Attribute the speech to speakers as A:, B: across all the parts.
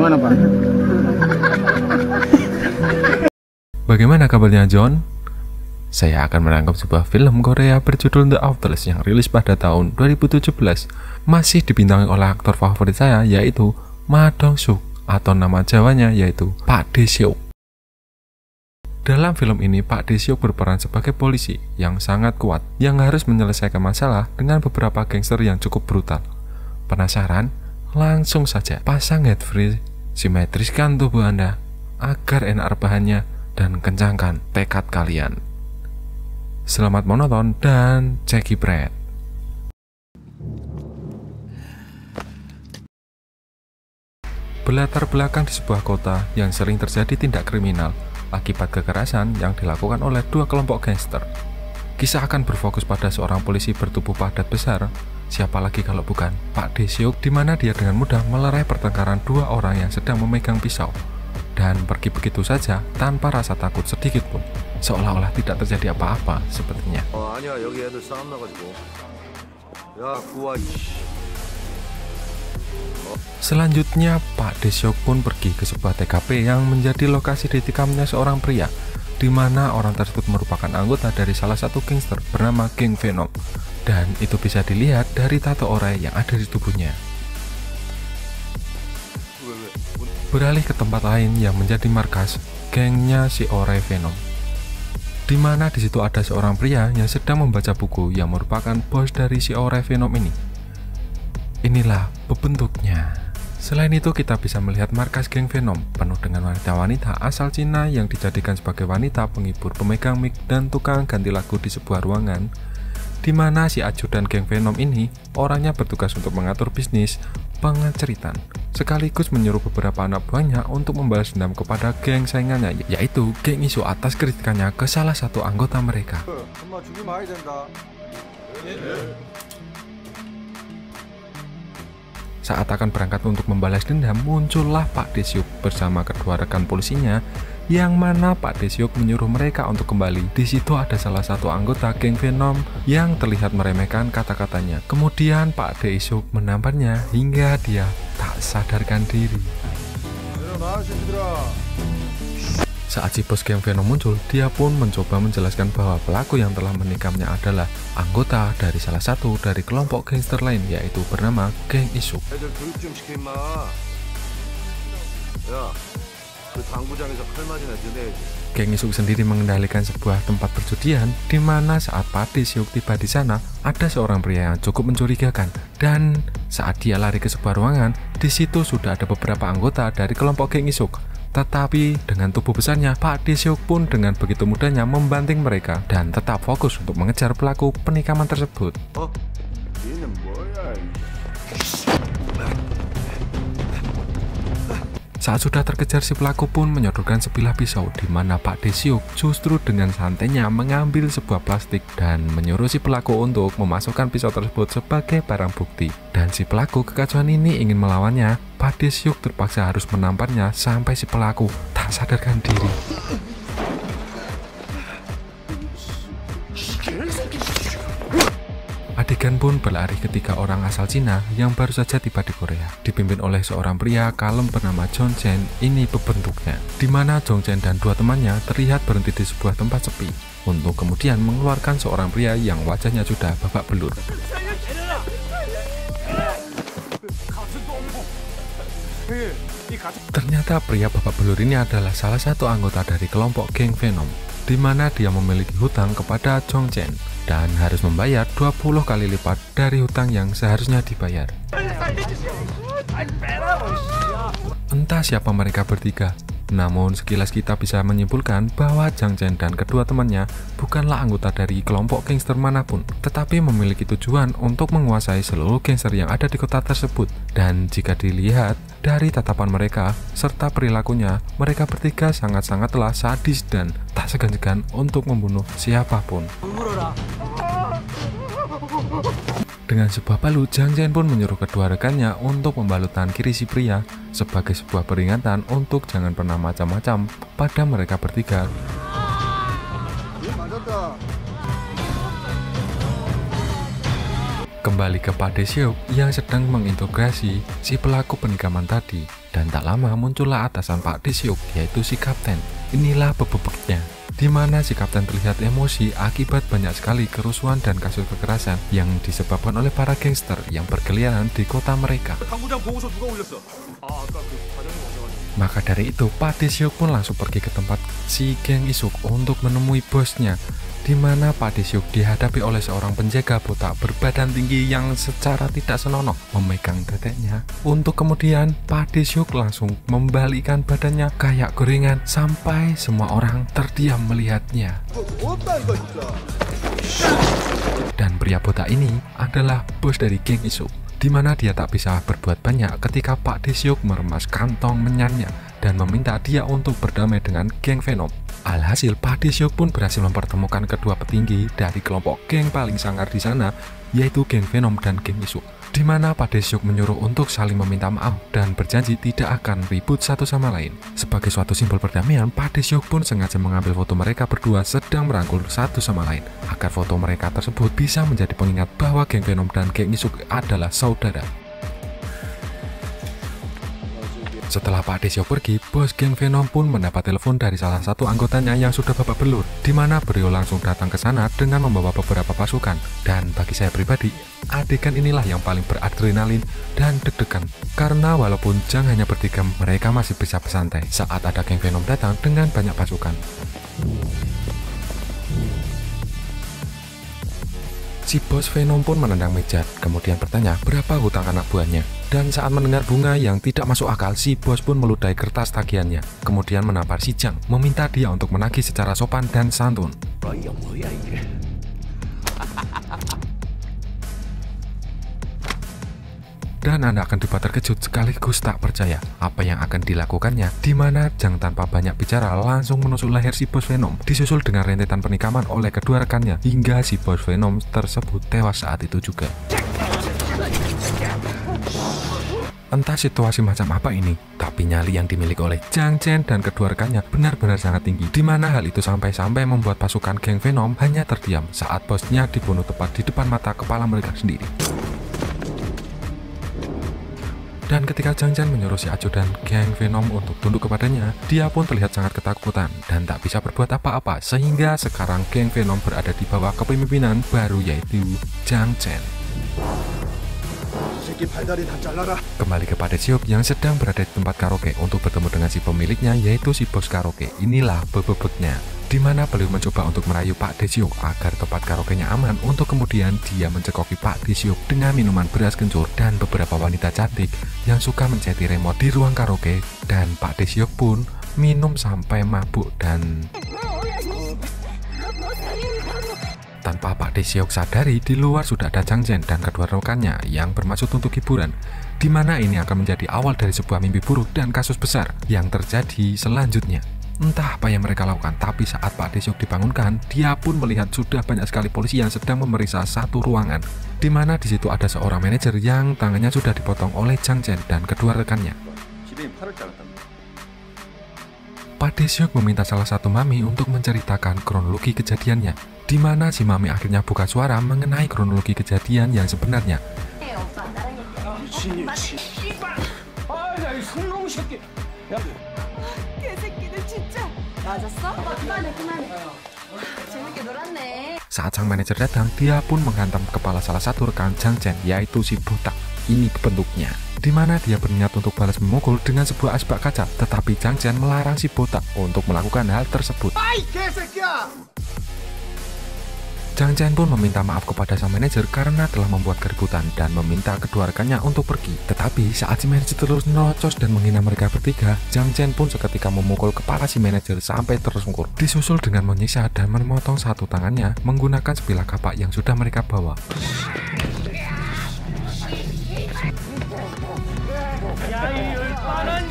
A: Gimana Pak?
B: Bagaimana kabarnya John? Saya akan merangkum sebuah film Korea berjudul The Outlast yang rilis pada tahun 2017. Masih dibintangi oleh aktor favorit saya, yaitu Ma Dong-suk, atau nama Jawanya yaitu Pak Dae-seok. Dalam film ini, Pak Dae-seok berperan sebagai polisi yang sangat kuat yang harus menyelesaikan masalah dengan beberapa gangster yang cukup brutal. Penasaran? Langsung saja pasang headphone, simetriskan tubuh Anda agar enak rebahannya dan kencangkan tekad kalian. Selamat menonton dan ceki pret. Berlatar belakang di sebuah kota yang sering terjadi tindak kriminal akibat kekerasan yang dilakukan oleh dua kelompok gangster. Kisah akan berfokus pada seorang polisi bertubuh padat besar, siapa lagi kalau bukan Pak Dae-seok, di mana dia dengan mudah melerai pertengkaran dua orang yang sedang memegang pisau dan pergi begitu saja tanpa rasa takut sedikit pun, seolah-olah tidak terjadi apa-apa sepertinya. Selanjutnya, Pak Dae-seok pun pergi ke sebuah TKP yang menjadi lokasi ditikamnya seorang pria, di mana orang tersebut merupakan anggota dari salah satu gangster bernama Geng Venom, dan itu bisa dilihat dari tato orai yang ada di tubuhnya. Beralih ke tempat lain yang menjadi markas gengnya si Orai Venom, di mana di situ ada seorang pria yang sedang membaca buku yang merupakan bos dari si Orai Venom ini. Inilah bentuknya. Selain itu, kita bisa melihat markas geng Venom penuh dengan wanita-wanita asal Cina yang dijadikan sebagai wanita penghibur, pemegang mic, dan tukang ganti lagu di sebuah ruangan, di mana si ajudan geng Venom ini orangnya bertugas untuk mengatur bisnis pengeceritan, sekaligus menyuruh beberapa anak buahnya untuk membalas dendam kepada geng saingannya, yaitu geng Isu, atas kritikannya ke salah satu anggota mereka. Saat akan berangkat untuk membalas dendam, muncullah Pak Dae-seok bersama kedua rekan polisinya, yang mana Pak Dae-seok menyuruh mereka untuk kembali. Di situ ada salah satu anggota geng Venom yang terlihat meremehkan kata-katanya. Kemudian Pak Dae-seok menamparnya hingga dia tak sadarkan diri. Saat si bos geng Venom muncul, dia pun mencoba menjelaskan bahwa pelaku yang telah menikamnya adalah anggota dari salah satu dari kelompok gangster lain, yaitu bernama Geng Isu. Geng Isu sendiri mengendalikan sebuah tempat perjudian, di mana saat Pak Dae-seok tiba di sana, ada seorang pria yang cukup mencurigakan, dan saat dia lari ke sebuah ruangan, di situ sudah ada beberapa anggota dari kelompok Geng Isu. Tetapi dengan tubuh besarnya, Pak Dae-seok pun dengan begitu mudahnya membanting mereka dan tetap fokus untuk mengejar pelaku penikaman tersebut. Saat sudah terkejar, si pelaku pun menyodorkan sebilah pisau, di mana Pak Dae-seok justru dengan santainya mengambil sebuah plastik dan menyuruh si pelaku untuk memasukkan pisau tersebut sebagai barang bukti. Dan si pelaku kekacauan ini ingin melawannya, Pak Dae-seok terpaksa harus menamparnya sampai si pelaku tak sadarkan diri. Adegan pun berlari ketika orang asal Cina yang baru saja tiba di Korea, dipimpin oleh seorang pria kalem bernama Jong Chen. Ini bentuknya, di mana Jong Chen dan dua temannya terlihat berhenti di sebuah tempat sepi untuk kemudian mengeluarkan seorang pria yang wajahnya sudah babak belur. Ternyata pria babak belur ini adalah salah satu anggota dari kelompok geng Venom, di mana dia memiliki hutang kepada Jong Chen dan harus membayar 20 kali lipat dari hutang yang seharusnya dibayar. Entah siapa mereka bertiga, namun sekilas kita bisa menyimpulkan bahwa Jong Chen dan kedua temannya bukanlah anggota dari kelompok gangster manapun, tetapi memiliki tujuan untuk menguasai seluruh gangster yang ada di kota tersebut. Dan jika dilihat dari tatapan mereka serta perilakunya, mereka bertiga sangat-sangatlah sadis dan tak segan-segan untuk membunuh siapapun. Dengan sebuah palu, Jong Chen pun menyuruh kedua rekannya untuk membalut tangan kiri si pria sebagai sebuah peringatan untuk jangan pernah macam-macam pada mereka bertiga. Kembali ke Pak Dae-seok yang sedang menginterogasi si pelaku penikaman tadi, Dan tak lama muncullah atasan Pak Dae-seok, yaitu si kapten. Inilah bebeknya, di mana si kapten terlihat emosi akibat banyak sekali kerusuhan dan kasus kekerasan yang disebabkan oleh para gangster yang berkeliaran di kota mereka. Maka dari itu, Pak Dae-seok pun langsung pergi ke tempat si geng Isuk untuk menemui bosnya, di mana Pak Dae-seok dihadapi oleh seorang penjaga botak berbadan tinggi yang secara tidak senonoh memegang teteknya. Untuk kemudian Pak Dae-seok langsung membalikkan badannya kayak gorengan sampai semua orang terdiam melihatnya. Dan pria botak ini adalah bos dari geng Isuk, di mana dia tak bisa berbuat banyak ketika Pak Dae-seok meremas kantong menyannya dan meminta dia untuk berdamai dengan geng Venom. Alhasil, Pak Dae-seok pun berhasil mempertemukan kedua petinggi dari kelompok geng paling sangar di sana, yaitu geng Venom dan geng Isuk, di mana Pak Dae-seok menyuruh untuk saling meminta maaf dan berjanji tidak akan ribut satu sama lain. Sebagai suatu simbol perdamaian, Pak Dae-seok pun sengaja mengambil foto mereka berdua sedang merangkul satu sama lain, agar foto mereka tersebut bisa menjadi pengingat bahwa geng Venom dan geng Isuk adalah saudara. Setelah Pak Dae-seok pergi, bos geng Venom pun mendapat telepon dari salah satu anggotanya yang sudah babak belur, di mana beliau langsung datang ke sana dengan membawa beberapa pasukan. Dan bagi saya pribadi, adegan inilah yang paling beradrenalin dan deg-degan, karena walaupun Jang hanya bertiga, mereka masih bisa bersantai saat ada geng Venom datang dengan banyak pasukan. Si bos Venom pun menendang meja, kemudian bertanya berapa hutang anak buahnya. Dan saat mendengar bunga yang tidak masuk akal, si bos pun meludahi kertas tagihannya, kemudian menampar si Jang, meminta dia untuk menagih secara sopan dan santun. Dan Anda akan dibuat terkejut sekaligus tak percaya apa yang akan dilakukannya, di mana Jang tanpa banyak bicara langsung menusuk leher si bos Venom, disusul dengan rentetan penikaman oleh kedua rekannya, hingga si bos Venom tersebut tewas saat itu juga. Entah situasi macam apa ini, tapi nyali yang dimiliki oleh Jang Chen dan kedua rekannya benar-benar sangat tinggi, di mana hal itu sampai-sampai membuat pasukan geng Venom hanya terdiam saat bosnya dibunuh tepat di depan mata kepala mereka sendiri. Dan ketika Jang Chen menyuruh si ajudan geng Venom untuk tunduk kepadanya, dia pun terlihat sangat ketakutan dan tak bisa berbuat apa-apa, sehingga sekarang geng Venom berada di bawah kepemimpinan baru, yaitu Jang Chen. Kembali ke Pak Dae-seok yang sedang berada di tempat karaoke untuk bertemu dengan si pemiliknya, yaitu si bos karaoke. Inilah bebeknya, di mana beliau mencoba untuk merayu Pak Dae-seok agar tempat karaoke-nya aman, untuk kemudian dia mencekoki Pak Dae-seok dengan minuman beras kencur dan beberapa wanita cantik yang suka menceti remote di ruang karaoke. Dan Pak Dae-seok pun minum sampai mabuk, dan tanpa Pak Dae-seok sadari, di luar sudah ada Jang Chen dan kedua rekannya yang bermaksud untuk hiburan, di mana ini akan menjadi awal dari sebuah mimpi buruk dan kasus besar yang terjadi selanjutnya. Entah apa yang mereka lakukan, tapi saat Pak Dae-seok dibangunkan, dia pun melihat sudah banyak sekali polisi yang sedang memeriksa satu ruangan, di mana di situ ada seorang manajer yang tangannya sudah dipotong oleh Jang Chen dan kedua rekannya. Pak Dae-seok meminta salah satu mami untuk menceritakan kronologi kejadiannya, di mana si mami akhirnya buka suara mengenai kronologi kejadian yang sebenarnya. Saat sang manajer datang, dia pun menghantam kepala salah satu rekan Jang Chen, yaitu si botak. Ini bentuknya, di mana dia berniat untuk balas memukul dengan sebuah asbak kaca, tetapi Jang Chen melarang si botak untuk melakukan hal tersebut. Jang Chen pun meminta maaf kepada sang manajer karena telah membuat keributan dan meminta kedua rekannya untuk pergi. Tetapi saat si manajer terus nerocos dan menghina mereka bertiga, Jang Chen pun seketika memukul kepala si manajer sampai tersungkur, disusul dengan menyiksa dan memotong satu tangannya menggunakan sebilah kapak yang sudah mereka bawa.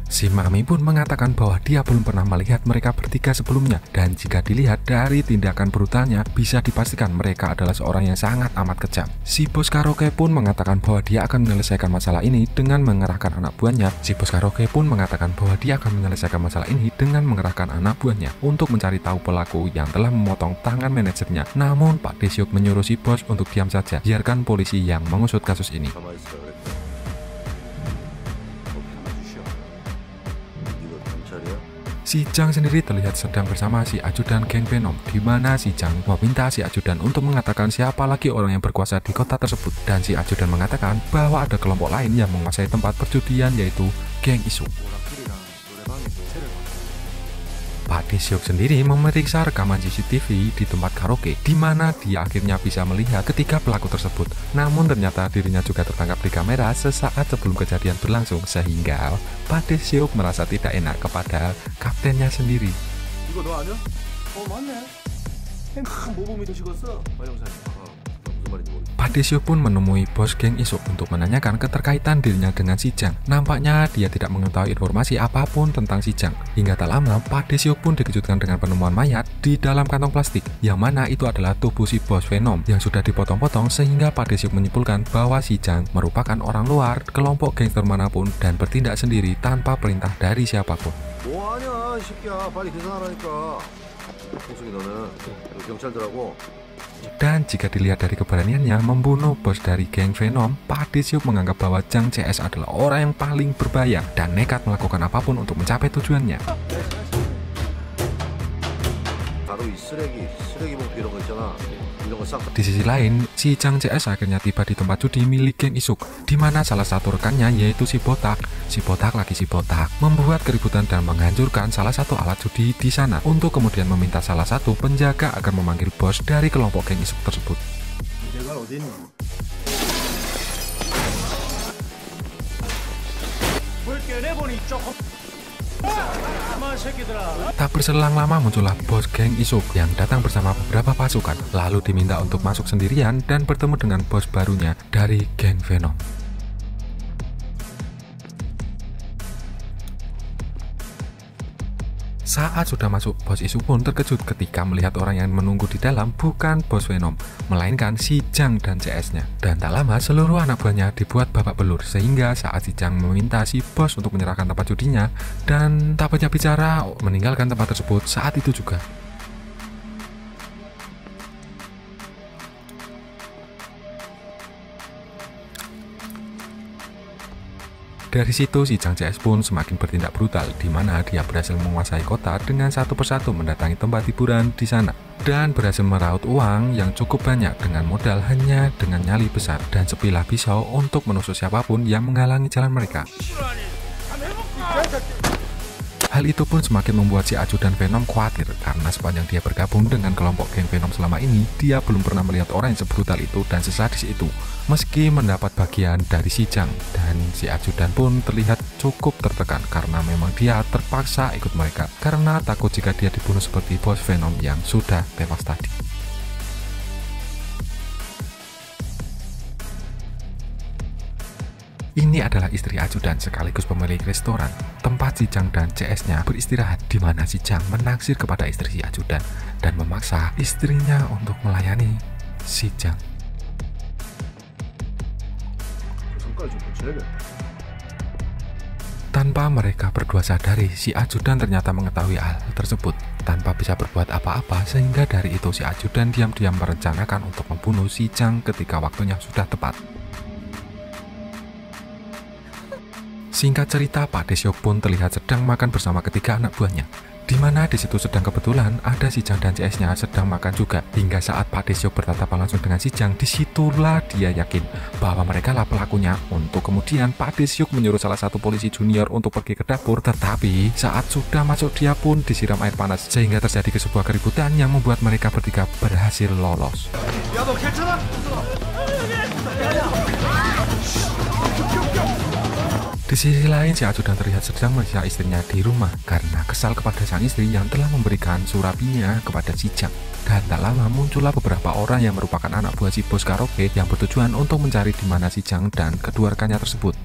B: Si mami pun mengatakan bahwa dia belum pernah melihat mereka bertiga sebelumnya, dan jika dilihat dari tindakan brutalnya, bisa dipastikan mereka adalah seorang yang sangat amat kejam. Si bos karaoke pun mengatakan bahwa dia akan menyelesaikan masalah ini dengan mengerahkan anak buahnya. Untuk mencari tahu pelaku yang telah memotong tangan manajernya. Namun Pak Dae-seok menyuruh si bos untuk diam saja, biarkan polisi yang mengusut kasus ini. Si Jang sendiri terlihat sedang bersama si ajudan geng Venom, di mana si Jang meminta si ajudan untuk mengatakan siapa lagi orang yang berkuasa di kota tersebut, dan si ajudan mengatakan bahwa ada kelompok lain yang menguasai tempat perjudian, yaitu geng Isuk. Pak Dae-seok sendiri memeriksa rekaman CCTV di tempat karaoke, di mana dia akhirnya bisa melihat ketiga pelaku tersebut. Namun ternyata dirinya juga tertangkap di kamera sesaat sebelum kejadian berlangsung, sehingga Pak Dae-seok merasa tidak enak kepada kaptennya sendiri.
A: 이거 너 아니야? 맞네. 모범이 되시겠어? 영상이. 무슨 말인지 모르겠어.
B: Pak Dae-seok pun menemui bos geng Isuk untuk menanyakan keterkaitan dirinya dengan si Jang. Nampaknya dia tidak mengetahui informasi apapun tentang si Jang. Hingga tak lama, Pak Dae-seok pun dikejutkan dengan penemuan mayat di dalam kantong plastik, yang mana itu adalah tubuh si bos Venom yang sudah dipotong-potong, sehingga Pak Dae-seok menyimpulkan bahwa si Jang merupakan orang luar kelompok gangster manapun dan bertindak sendiri tanpa perintah dari siapapun.
A: 뭐 아니야, 이 새끼야. 빨리 계산하라니까. 홍승이 너는 경찰들하고.
B: Dan jika dilihat dari keberaniannya membunuh bos dari geng Venom, Pak Dae-seok menganggap bahwa Jang CS adalah orang yang paling berbahaya dan nekat melakukan apapun untuk mencapai tujuannya.
A: 바로 이 쓰레기 봉투 이런 거 있잖아. 이런 거 싹.
B: Di sisi lain, si Jang CS akhirnya tiba di tempat judi milik geng Isuk, di mana salah satu rekannya yaitu si Botak membuat keributan dan menghancurkan salah satu alat judi di sana, untuk kemudian meminta salah satu penjaga agar memanggil bos dari kelompok geng Isuk tersebut.
A: 내가 어디 있니?
B: Tak berselang lama muncullah bos geng Isuk yang datang bersama beberapa pasukan, lalu diminta untuk masuk sendirian dan bertemu dengan bos barunya dari geng Venom. Saat sudah masuk, bos Isuk pun terkejut ketika melihat orang yang menunggu di dalam bukan bos Venom, melainkan si Jang dan CS-nya. Dan tak lama seluruh anak buahnya dibuat babak belur, sehingga saat si Jang meminta si bos untuk menyerahkan tempat judinya dan tak banyak bicara meninggalkan tempat tersebut saat itu juga. Dari situ si Jang CS pun semakin bertindak brutal, di mana dia berhasil menguasai kota dengan satu persatu mendatangi tempat hiburan di sana dan berhasil meraup uang yang cukup banyak dengan modal hanya dengan nyali besar dan sebilah pisau untuk menusuk siapapun yang menghalangi jalan mereka. Hal itu pun semakin membuat si ajudan Venom khawatir, karena sepanjang dia bergabung dengan kelompok geng Venom selama ini, dia belum pernah melihat orang yang sebrutal itu dan sesadis itu, meski mendapat bagian dari si Jang. Dan si ajudan pun terlihat cukup tertekan karena memang dia terpaksa ikut mereka, karena takut jika dia dibunuh seperti bos Venom yang sudah tewas tadi. Ini adalah istri ajudan sekaligus pemilik restoran tempat si Jang dan CS-nya beristirahat, di mana si Jang menaksir kepada istri si ajudan dan memaksa istrinya untuk melayani si Jang. Tanpa mereka berdua sadari, si ajudan ternyata mengetahui hal tersebut tanpa bisa berbuat apa-apa, sehingga dari itu si ajudan diam-diam merencanakan untuk membunuh si Jang ketika waktunya sudah tepat. Singkat cerita, Pak Dae-seok pun terlihat sedang makan bersama ketiga anak buahnya, di mana di situ sedang kebetulan ada si Jang dan CS-nya sedang makan juga. Hingga saat Pak Dae-seok bertatapan langsung dengan si Jang, disitulah dia yakin bahwa mereka lah pelakunya. Untuk kemudian Pak Dae-seok menyuruh salah satu polisi junior untuk pergi ke dapur, tetapi saat sudah masuk dia pun disiram air panas, sehingga terjadi sebuah keributan yang membuat mereka bertiga berhasil lolos. Di sisi lain, si ajudan terlihat sedang menyiksa istrinya di rumah karena kesal kepada sang istri yang telah memberikan surabinya kepada si Jang. Dan tak lama muncullah beberapa orang yang merupakan anak buah si bos karaoke yang bertujuan untuk mencari di mana si Jang dan kedua rekannya tersebut.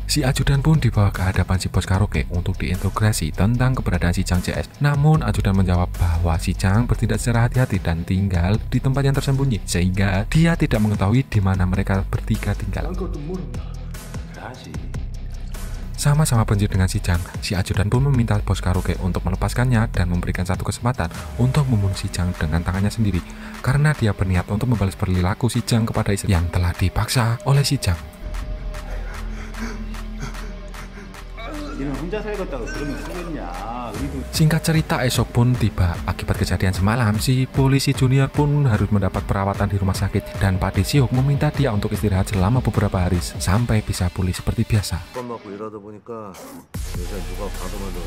B: Si ajudan pun dibawa ke hadapan si bos karaoke untuk diinterogasi tentang keberadaan si Jang CS. Namun ajudan menjawab bahwa si Jang bertindak secara hati-hati dan tinggal di tempat yang tersembunyi, sehingga dia tidak mengetahui di mana mereka bertiga tinggal. Sama-sama benci dengan si Jang, si ajudan pun meminta bos karaoke untuk melepaskannya dan memberikan satu kesempatan untuk membunuh si Jang dengan tangannya sendiri, karena dia berniat untuk membalas perilaku si Jang kepada istri yang telah dipaksa oleh si Jang.
A: 얘는 혼자 살겠다고 그러면 쓰겠냐? 우리도
B: Singkat cerita, esok pun tiba. Akibat kejadian semalam, si polisi junior pun harus mendapat perawatan di rumah sakit dan Pak Desiok meminta dia untuk istirahat selama beberapa hari sampai bisa pulih seperti biasa.
A: 밥 먹고 일하다 보니까 요새 누가 봐도 말도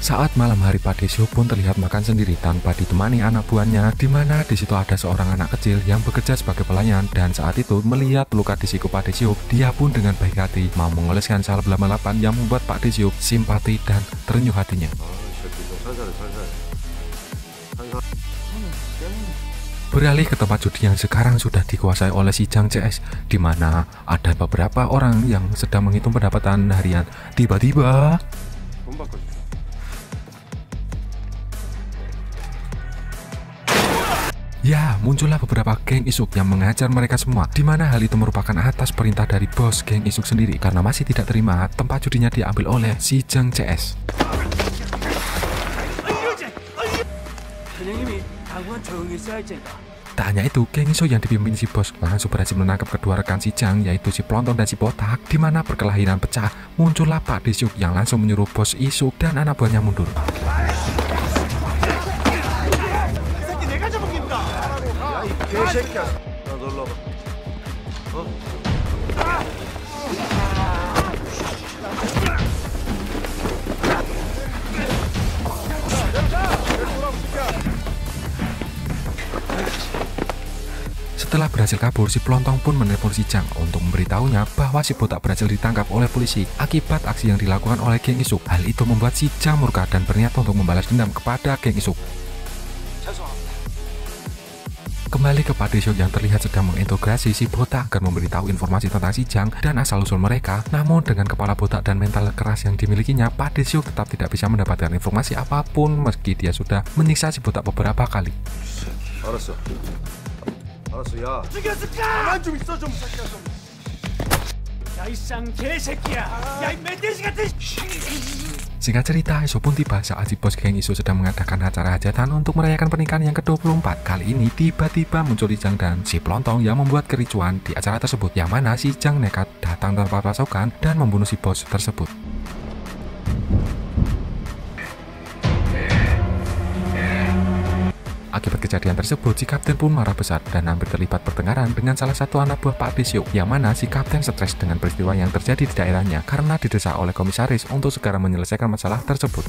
B: Saat malam hari, Pak Desiok pun terlihat makan sendiri tanpa ditemani anak buahnya, di mana di situ ada seorang anak kecil yang bekerja sebagai pelayan dan saat itu melihat luka di siku Pak Desiok, dia pun dengan baik hati mau mengoleskan salep lama-lapan yang membuat Pak Desiok simpati dan terenyuh hatinya. Beralih ke tempat judi yang sekarang sudah dikuasai oleh si Jang CS, di mana ada beberapa orang yang sedang menghitung pendapatan harian. Tiba-tiba ya, muncullah beberapa geng isuk yang mengajar mereka semua, di mana hal itu merupakan atas perintah dari bos geng isuk sendiri karena masih tidak terima tempat judinya diambil oleh si Jang CS. Tak hanya itu, geng isuk yang dipimpin si bos langsung berhasil menangkap kedua rekan si Jang, yaitu si Pelonton dan si Botak, di mana perkelahian pecah. Muncullah Pak Desiok yang langsung menyuruh bos isuk dan anak buahnya mundur.
A: 개새끼야. 나 놀러 가.
B: Setelah berhasil kabur, si Pelontong pun menelpon si Jang untuk memberitahunya bahwa si Botak berhasil ditangkap oleh polisi akibat aksi yang dilakukan oleh geng isuk. Hal itu membuat si Jang murka dan berniat untuk membalas dendam kepada geng isuk. Kembali ke Pak Desiok yang terlihat sedang mengintegrasi si Botak agar memberitahu informasi tentang si Jang dan asal-usul mereka. Namun dengan kepala botak dan mental keras yang dimilikinya, Pak Desiok tetap tidak bisa mendapatkan informasi apapun meski dia sudah menyiksa si Botak beberapa kali.
A: 알았어. 알았어. 야. 죽였을까? 가만 좀 있어 좀. 야, 이 쌍 개새끼야. 야, 이 멧돼지 같은.
B: Singkat cerita, esok pun tiba saat si bos geng isu sedang mengadakan acara hajatan untuk merayakan pernikahan yang ke-24. Kali ini tiba-tiba muncul si Jang dan si Pelontong yang membuat kericuan di acara tersebut, yang mana si Jang nekat datang tanpa pasukan dan membunuh si bos tersebut. Akibat kejadian tersebut, si kapten pun marah besar dan hampir terlibat pertengkaran dengan salah satu anak buah Pak Desiok, yang mana si kapten stres dengan peristiwa yang terjadi di daerahnya karena didesak oleh komisaris untuk segera menyelesaikan masalah tersebut.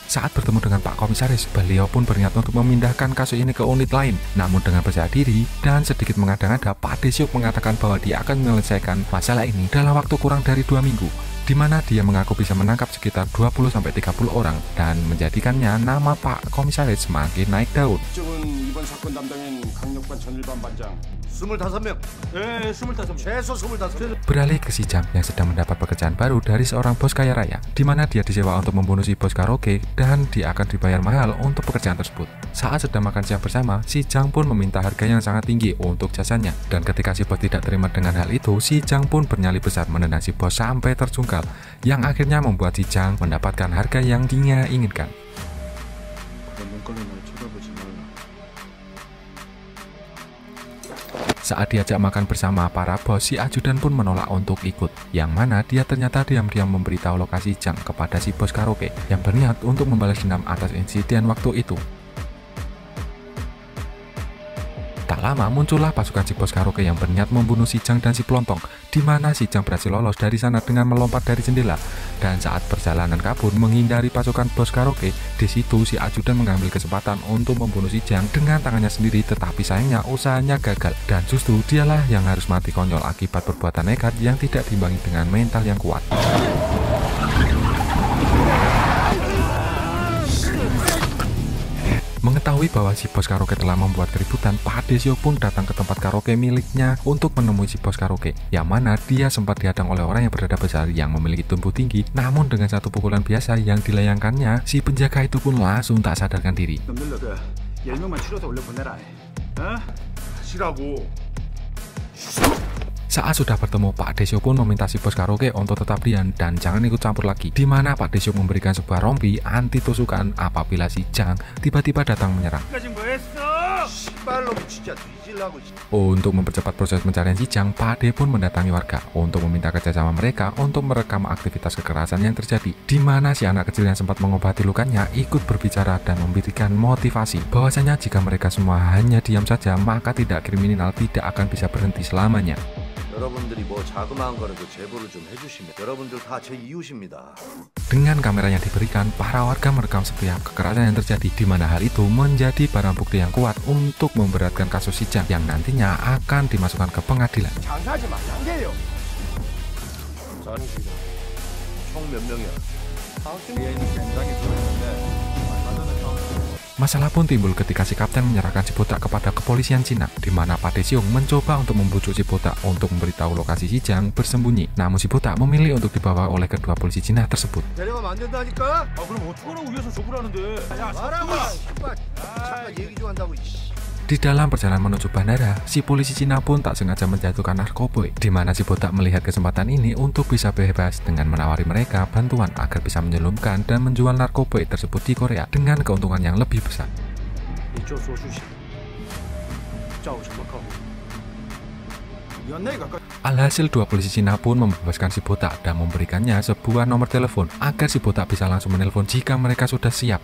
B: Saat bertemu dengan Pak Komisaris, beliau pun berniat untuk memindahkan kasus ini ke unit lain. Namun dengan percaya diri dan sedikit mengada-ngada, Pak Desiok mengatakan bahwa dia akan menyelesaikan masalah ini dalam waktu kurang dari 2 minggu. Di mana dia mengaku bisa menangkap sekitar 20-30 orang dan menjadikannya nama Pak Komisaris semakin naik daun.
C: 이번 사건 담당인 강력반 전일반 반장
A: 25명.
C: 예, 25명.
A: 최소 25명.
B: Beralih ke si Jang yang sedang mendapat pekerjaan baru dari seorang bos kaya raya, di mana dia disewa untuk membunuh si bos karaoke dan dia akan dibayar mahal untuk pekerjaan tersebut. Saat sedang makan siang bersama, si Jang pun meminta harga yang sangat tinggi untuk jasanya. Dan ketika si bos tidak terima dengan hal itu, si Jang pun bernyali besar menendang si bos sampai terjungkal, yang akhirnya membuat si Jang mendapatkan harga yang dia inginkan. Saat diajak makan bersama para bos, si ajudan pun menolak untuk ikut, yang mana dia ternyata diam-diam memberitahu lokasi Jang kepada si bos karaoke yang berniat untuk membalas dendam atas insiden waktu itu. Tak lama muncullah pasukan si bos karaoke yang berniat membunuh si Jang dan si Pelontong, di mana si Jang berhasil lolos dari sana dengan melompat dari jendela. Dan saat perjalanan kabur menghindari pasukan bos karaoke, di situ si ajudan mengambil kesempatan untuk membunuh si Jang dengan tangannya sendiri, tetapi sayangnya usahanya gagal dan justru dialah yang harus mati konyol akibat perbuatan nekat yang tidak diimbangi dengan mental yang kuat. Mengetahui bahwa si bos karaoke telah membuat keributan, Pak Desiok pun datang ke tempat karaoke miliknya untuk menemui si bos karaoke, yang mana dia sempat dihadang oleh orang yang berdada besar yang memiliki tubuh tinggi. Namun dengan satu pukulan biasa yang dilayangkannya, si penjaga itu pun langsung tak sadarkan diri. Saat sudah bertemu, Pak Desiok pun meminta si bos karaoke untuk tetap diam dan jangan ikut campur lagi, di mana Pak Desiok memberikan sebuah rompi anti tusukan apabila si Jang tiba-tiba datang menyerang. Untuk mempercepat proses pencarian si Jang, Pak De pun mendatangi warga untuk meminta kerjasama mereka untuk merekam aktivitas kekerasan yang terjadi, di mana si anak kecil yang sempat mengobati lukanya ikut berbicara dan memberikan motivasi bahwasanya jika mereka semua hanya diam saja, maka tidak kriminal tidak akan bisa berhenti selamanya. Dengan kamera yang diberikan, para warga merekam setiap kekerasan yang terjadi, di mana hal itu menjadi barang bukti yang kuat untuk memberatkan kasus si Jang yang nantinya akan dimasukkan ke pengadilan. Masalah pun timbul ketika si kapten menyerahkan si botak kepada kepolisian Cina, di mana Pak De Xiong mencoba untuk membujuk si botak untuk memberitahu lokasi si Jang bersembunyi. Namun si botak memilih untuk dibawa oleh kedua polisi Cina tersebut. Di dalam perjalanan menuju bandara, si polisi Cina pun tak sengaja menjatuhkan narkoboy, di mana si botak melihat kesempatan ini untuk bisa bebas dengan menawari mereka bantuan agar bisa menyelundupkan dan menjual narkoboy tersebut di Korea dengan keuntungan yang lebih besar. Alhasil dua polisi Cina pun membebaskan si botak dan memberikannya sebuah nomor telepon agar si botak bisa langsung menelpon jika mereka sudah siap.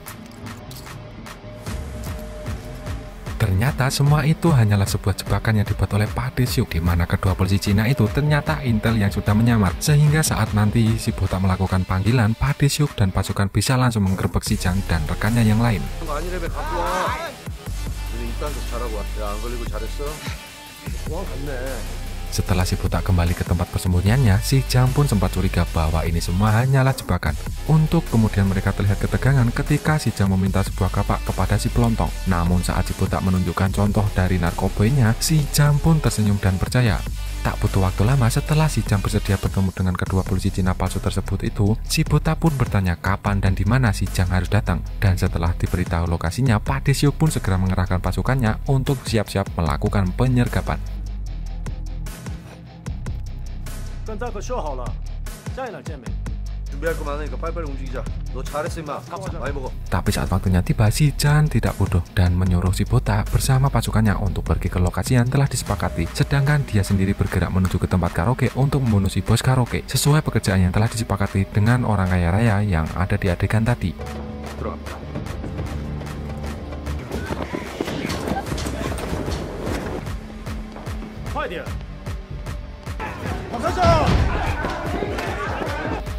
B: Ternyata semua itu hanyalah sebuah jebakan yang dibuat oleh Pak De Xiong, di mana kedua polisi Cina itu ternyata intel yang sudah menyamar, sehingga saat nanti si botak melakukan panggilan, Pak De Xiong dan pasukan bisa langsung menggerebek si Jang dan rekannya yang lain. Setelah si botak kembali ke tempat persembunyiannya, si Jang pun sempat curiga bahwa ini semua hanyalah jebakan. Untuk kemudian mereka terlihat ketegangan ketika si Jang meminta sebuah kapak kepada si pelontong. Namun saat si botak menunjukkan contoh dari narkoboynya, si Jang pun tersenyum dan percaya. Tak butuh waktu lama setelah si Jang bersedia bertemu dengan kedua polisi Cina palsu tersebut itu, si botak pun bertanya kapan dan di mana si Jang harus datang. Dan setelah diberitahu lokasinya, Pak De Xiong pun segera mengerahkan pasukannya untuk siap-siap melakukan penyergapan. Tapi saat waktunya tiba, si Jang tidak bodoh dan menyuruh si botak bersama pasukannya untuk pergi ke lokasi yang telah disepakati, sedangkan dia sendiri bergerak menuju ke tempat karaoke untuk membunuh si bos karaoke sesuai pekerjaan yang telah disepakati dengan orang kaya raya yang ada di adegan tadi.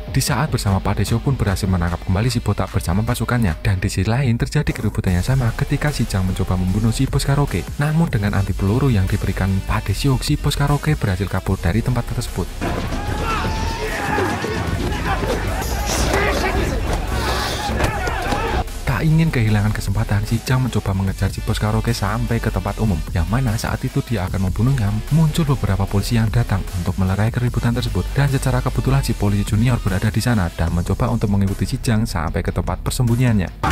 B: Di saat bersama Pak De Xiong pun berhasil menangkap kembali si botak bersama pasukannya, dan di sisi lain terjadi keributan yang sama ketika si Jang mencoba membunuh si bos karaoke. Namun dengan anti peluru yang diberikan Pak De Xiong, si bos karaoke berhasil kabur dari tempat tersebut. Tak ingin kehilangan kesempatan, si Jang mencoba mengejar si bos karaoke sampai ke tempat umum, yang mana saat itu dia akan membunuhnya. Muncul beberapa polisi yang datang untuk melerai keributan tersebut, dan secara kebetulan si polisi junior berada di sana dan mencoba untuk mengikuti si Jang sampai ke tempat persembunyiannya.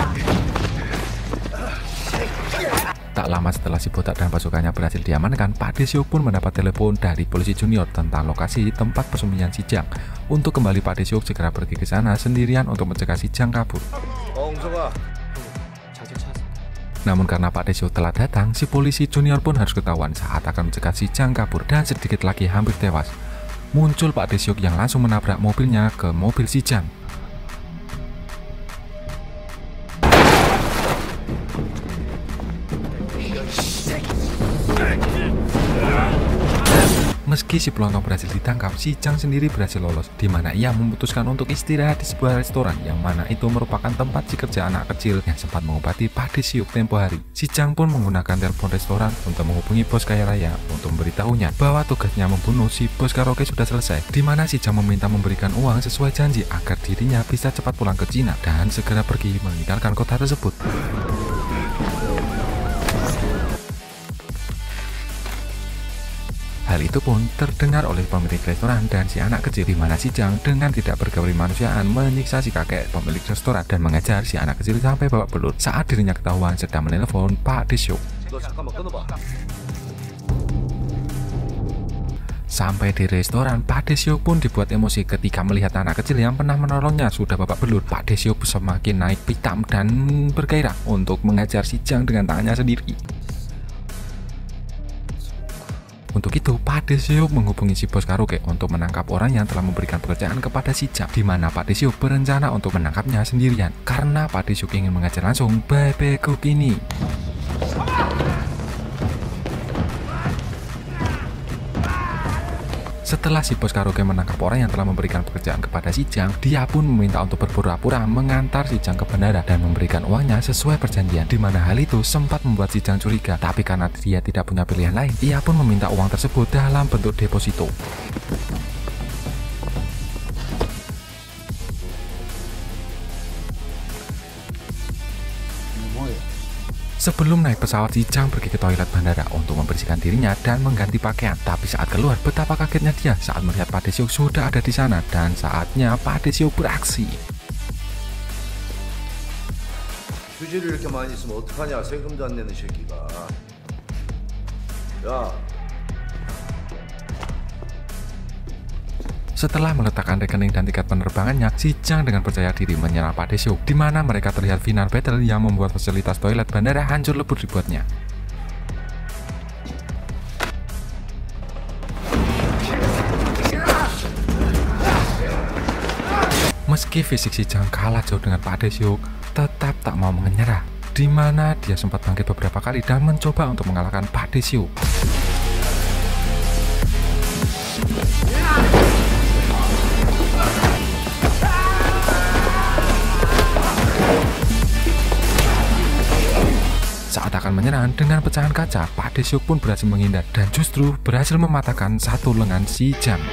B: Tak lama setelah si botak dan pasukannya berhasil diamankan, Pak De Xiong pun mendapat telepon dari polisi junior tentang lokasi tempat persembunyian si Jang. Untuk kembali, Pak De Xiong segera pergi ke sana sendirian untuk mencegah si Jang kabur. Namun karena Pak De Xiong telah datang, si polisi junior pun harus ketahuan saat akan mencegah si Jang kabur dan sedikit lagi hampir tewas. Muncul Pak De Xiong yang langsung menabrak mobilnya ke mobil si Jang. Meski si pelontong berhasil ditangkap, si Jang sendiri berhasil lolos, di mana ia memutuskan untuk istirahat di sebuah restoran yang mana itu merupakan tempat si kerja anak kecil yang sempat mengobati Pak De Xiong tempo hari. Si Jang pun menggunakan telepon restoran untuk menghubungi bos kaya raya untuk memberitahunya bahwa tugasnya membunuh si bos karaoke sudah selesai, di mana si Jang meminta memberikan uang sesuai janji agar dirinya bisa cepat pulang ke Cina dan segera pergi meninggalkan kota tersebut. Hal itu pun terdengar oleh pemilik restoran dan si anak kecil, di mana si Jang dengan tidak berkemanusiaan menyiksa si kakek pemilik restoran dan mengejar si anak kecil sampai babak belur saat dirinya ketahuan sedang menelpon Pak De Xiong. Sampai di restoran, Pak De Xiong pun dibuat emosi ketika melihat anak kecil yang pernah menolongnya sudah babak belur. Pak De Xiong semakin naik pitam dan bergairah untuk mengejar si Jang dengan tangannya sendiri. Untuk itu, Pak Dae-seok menghubungi si bos karaoke untuk menangkap orang yang telah memberikan pekerjaan kepada si Jang, di mana Pak Dae-seok berencana untuk menangkapnya sendirian karena Pak Dae-seok ingin mengajar langsung Bae Cook ini. Setelah si bos karaoke menangkap orang yang telah memberikan pekerjaan kepada si Jang, dia pun meminta untuk berpura-pura mengantar si Jang ke bandara dan memberikan uangnya sesuai perjanjian, di mana hal itu sempat membuat si Jang curiga. Tapi karena dia tidak punya pilihan lain, ia pun meminta uang tersebut dalam bentuk deposito. Sebelum naik pesawat, si Jang pergi ke toilet bandara untuk membersihkan dirinya dan mengganti pakaian. Tapi saat keluar, betapa kagetnya dia saat melihat Pak Dae-seok sudah ada di sana dan saatnya Pak Dae-seok beraksi.
A: 휴지를 이렇게 많이 쓰면 어떡하냐? 세금도 안 내는 새끼가. 야.
B: Setelah meletakkan rekening dan tiket penerbangannya, si Jang dengan percaya diri menyerang Pak Dae-seok, di mana mereka terlihat final battle yang membuat fasilitas toilet bandara hancur lebur dibuatnya. Meski fisik si Jang kalah jauh dengan Pak Dae-seok, tetap tak mau menyerah, di mana dia sempat bangkit beberapa kali dan mencoba untuk mengalahkan Pak Dae-seok. Saat akan menyerang dengan pecahan kaca, Pak Dae-seok pun berhasil menghindar dan justru berhasil mematahkan satu lengan si Jang.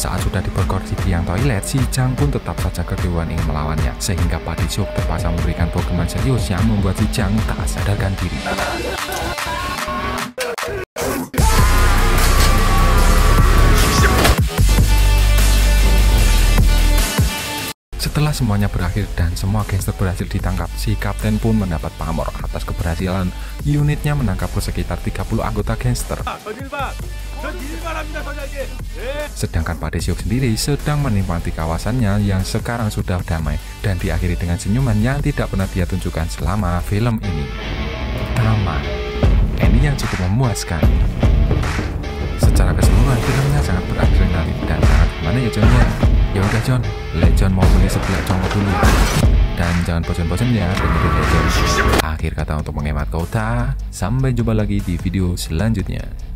B: Saat sudah diperkosa di tiang toilet, si Jang pun tetap saja kekeuan ingin melawannya, sehingga Pak Dae-seok terpaksa memberikan pukulan serius yang membuat si Jang tak sadarkan diri. Setelah semuanya berakhir dan semua gangster berhasil ditangkap, si kapten pun mendapat pamor atas keberhasilan unitnya menangkap sekitar 30 anggota gangster. Sedangkan Pak Dae-seok sendiri sedang menikmati kawasannya yang sekarang sudah damai dan diakhiri dengan senyuman yang tidak pernah dia tunjukkan selama film ini. Tamat. Ending yang cukup memuaskan. Secara keseluruhan filmnya sangat beradrenalin dan sangat gimana ya John ya? Ya udah John, let John mau beli sebelah congkok dulu. Dan jangan bosan-bosan ya dengerin Legend. Akhir kata untuk menghemat kuota, sampai jumpa lagi di video selanjutnya.